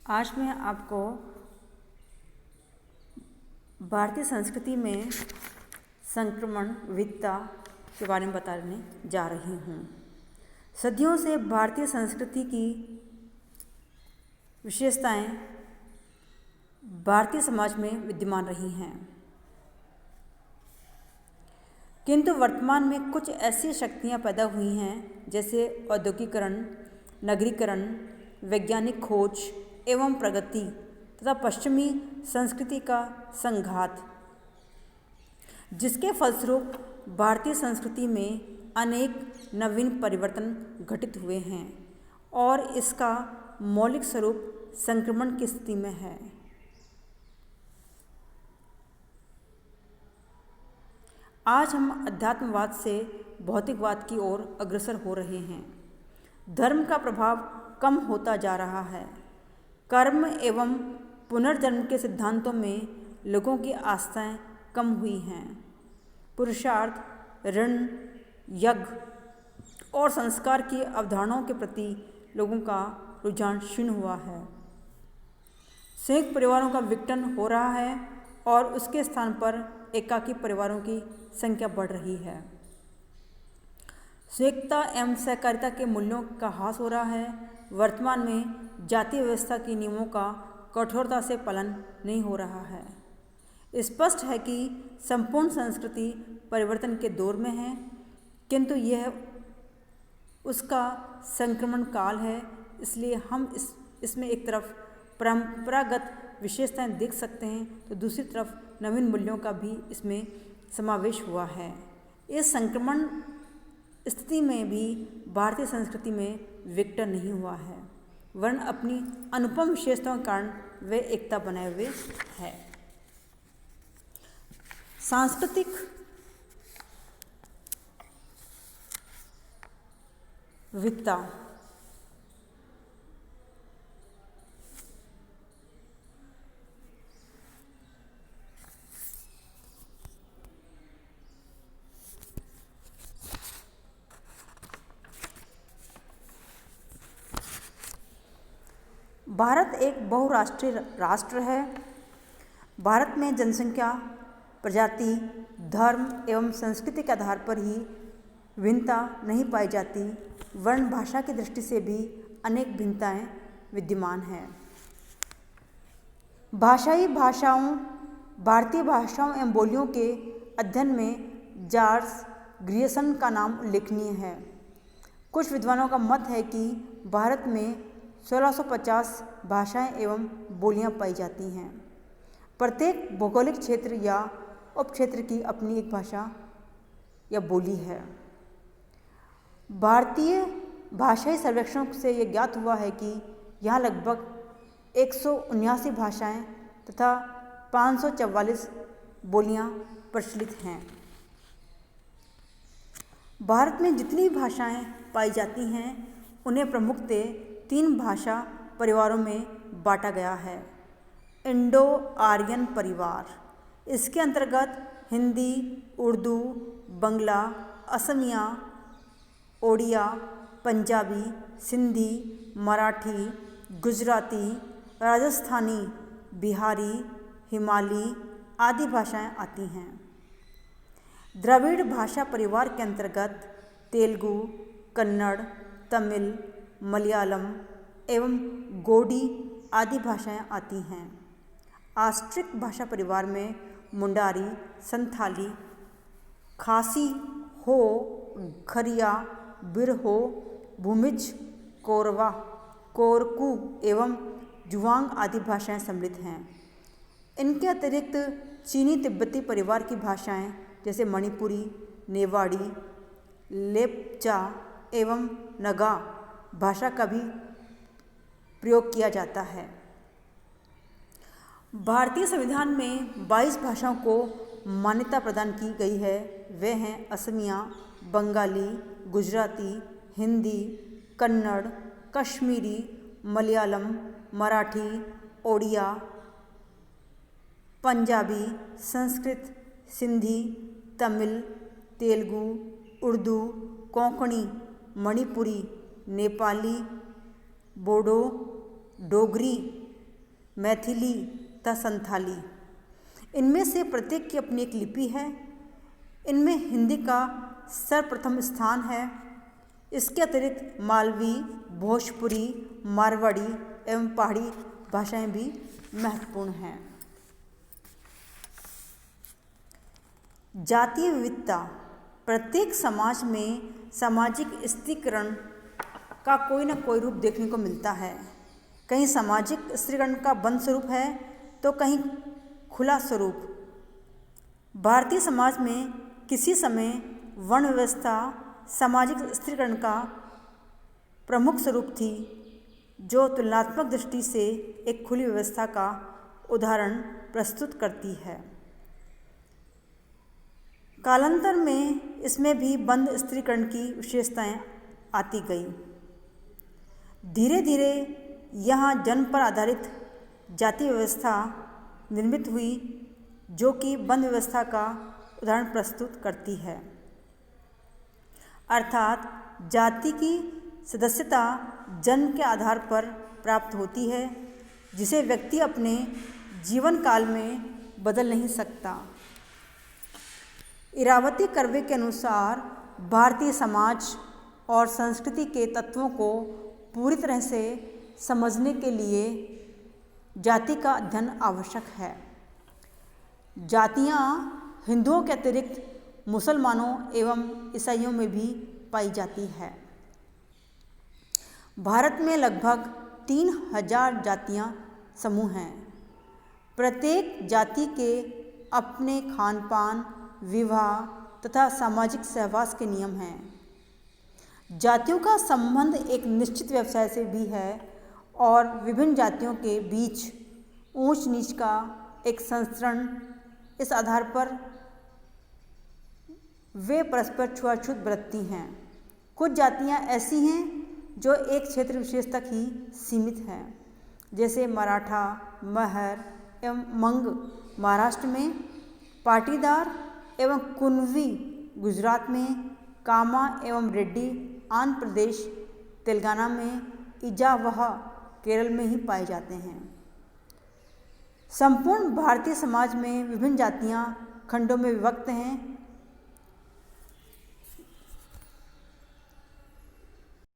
आज मैं आपको भारतीय संस्कृति में संक्रमण विविधता के बारे में बताने जा रही हूँ। सदियों से भारतीय संस्कृति की विशेषताएं भारतीय समाज में विद्यमान रही हैं, किंतु वर्तमान में कुछ ऐसी शक्तियां पैदा हुई हैं जैसे औद्योगिकरण, नगरीकरण, वैज्ञानिक खोज एवं प्रगति तथा पश्चिमी संस्कृति का संघात, जिसके फलस्वरूप भारतीय संस्कृति में अनेक नवीन परिवर्तन घटित हुए हैं और इसका मौलिक स्वरूप संक्रमण की स्थिति में है। आज हम अध्यात्मवाद से भौतिकवाद की ओर अग्रसर हो रहे हैं। धर्म का प्रभाव कम होता जा रहा है। कर्म एवं पुनर्जन्म के सिद्धांतों में लोगों की आस्थाएं कम हुई हैं। पुरुषार्थ, ऋण, यज्ञ और संस्कार की अवधारणाओं के प्रति लोगों का रुझान क्षीण हुआ है। संयुक्त परिवारों का विघटन हो रहा है और उसके स्थान पर एकाकी परिवारों की संख्या बढ़ रही है। संयुक्तता एवं सहकारिता के मूल्यों का ह्रास हो रहा है। वर्तमान में जातीय व्यवस्था के नियमों का कठोरता से पालन नहीं हो रहा है। स्पष्ट है कि संपूर्ण संस्कृति परिवर्तन के दौर में है, किंतु यह उसका संक्रमण काल है। इसलिए हम इसमें एक तरफ परंपरागत विशेषताएं देख सकते हैं तो दूसरी तरफ नवीन मूल्यों का भी इसमें समावेश हुआ है। इस संक्रमण स्थिति में भी भारतीय संस्कृति में विघटन नहीं हुआ है, वरन अपनी अनुपम विशेषताओं के कारण वे एकता बनाए हुए है। सांस्कृतिक विविधता भारत एक बहुराष्ट्रीय राष्ट्र है। भारत में जनसंख्या, प्रजाति, धर्म एवं संस्कृति के आधार पर ही भिन्नता नहीं पाई जाती, वरन भाषा की दृष्टि से भी अनेक भिन्नताएं विद्यमान हैं। भारतीय भाषाओं एवं बोलियों के अध्ययन में जॉर्ज ग्रियर्सन का नाम उल्लेखनीय है। कुछ विद्वानों का मत है कि भारत में 1650 भाषाएं एवं बोलियां पाई जाती हैं। प्रत्येक भौगोलिक क्षेत्र या उपक्षेत्र की अपनी एक भाषा या बोली है। भारतीय भाषाई सर्वेक्षणों से यह ज्ञात हुआ है कि यहाँ लगभग 179 भाषाएं तथा 544 बोलियां प्रचलित हैं। भारत में जितनी भाषाएं पाई जाती हैं उन्हें प्रमुखतः 3 भाषा परिवारों में बांटा गया है। इंडो आर्यन परिवार, इसके अंतर्गत हिंदी, उर्दू, बंगला, असमिया, ओडिया, पंजाबी, सिंधी, मराठी, गुजराती, राजस्थानी, बिहारी, हिमाली आदि भाषाएं आती हैं। द्रविड़ भाषा परिवार के अंतर्गत तेलुगु, कन्नड़, तमिल, मलयालम एवं गोडी आदि भाषाएं आती हैं। ऑस्ट्रिक भाषा परिवार में मुंडारी, संथाली, खासी, हो, खरिया, बिरहो, भूमिज, कोरवा, कोरकू एवं जुआंग आदि भाषाएं सम्मिलित हैं। इनके अतिरिक्त चीनी तिब्बती परिवार की भाषाएं जैसे मणिपुरी, नेवाड़ी, लेप्चा एवं नगा भाषा का भी प्रयोग किया जाता है। भारतीय संविधान में 22 भाषाओं को मान्यता प्रदान की गई है। वे हैं असमिया, बंगाली, गुजराती, हिंदी, कन्नड़, कश्मीरी, मलयालम, मराठी, ओडिया, पंजाबी, संस्कृत, सिंधी, तमिल, तेलुगु, उर्दू, कोंकणी, मणिपुरी, नेपाली, बोडो, डोगरी, मैथिली तथा संथाली। इनमें से प्रत्येक की अपनी एक लिपि है। इनमें हिंदी का सर्वप्रथम स्थान है। इसके अतिरिक्त मालवी, भोजपुरी, मारवाड़ी एवं पहाड़ी भाषाएं भी महत्वपूर्ण हैं। जातीय विविधता। प्रत्येक समाज में सामाजिक स्त्रीकरण का कोई न कोई रूप देखने को मिलता है। कहीं सामाजिक स्त्रीकरण का बंद स्वरूप है तो कहीं खुला स्वरूप। भारतीय समाज में किसी समय वर्ण व्यवस्था सामाजिक स्त्रीकरण का प्रमुख स्वरूप थी, जो तुलनात्मक दृष्टि से एक खुली व्यवस्था का उदाहरण प्रस्तुत करती है। कालांतर में इसमें भी बंद स्त्रीकरण की विशेषताएं आती गई। धीरे धीरे यहाँ जन्म पर आधारित जाति व्यवस्था निर्मित हुई, जो कि बंद व्यवस्था का उदाहरण प्रस्तुत करती है। अर्थात जाति की सदस्यता जन्म के आधार पर प्राप्त होती है, जिसे व्यक्ति अपने जीवन काल में बदल नहीं सकता। इरावती कर्वे के अनुसार भारतीय समाज और संस्कृति के तत्वों को पूरी तरह से समझने के लिए जाति का अध्ययन आवश्यक है। जातियाँ हिंदुओं के अतिरिक्त मुसलमानों एवं ईसाइयों में भी पाई जाती है। भारत में लगभग 3000 जातियाँ समूह हैं। प्रत्येक जाति के अपने खान पान, विवाह तथा सामाजिक सहवास के नियम हैं। जातियों का संबंध एक निश्चित व्यवसाय से भी है और विभिन्न जातियों के बीच ऊंच नीच का एक संस्करण। इस आधार पर वे परस्पर छुआछूत बरतती हैं। कुछ जातियां ऐसी हैं जो एक क्षेत्र विशेष तक ही सीमित हैं, जैसे मराठा, महर एवं मंग महाराष्ट्र में, पाटीदार एवं कुणबी गुजरात में, कामा एवं रेड्डी आंध्र प्रदेश, तेलंगाना में, इजावह केरल में ही पाए जाते हैं। संपूर्ण भारतीय समाज में विभिन्न जातियां खंडों में विभक्त हैं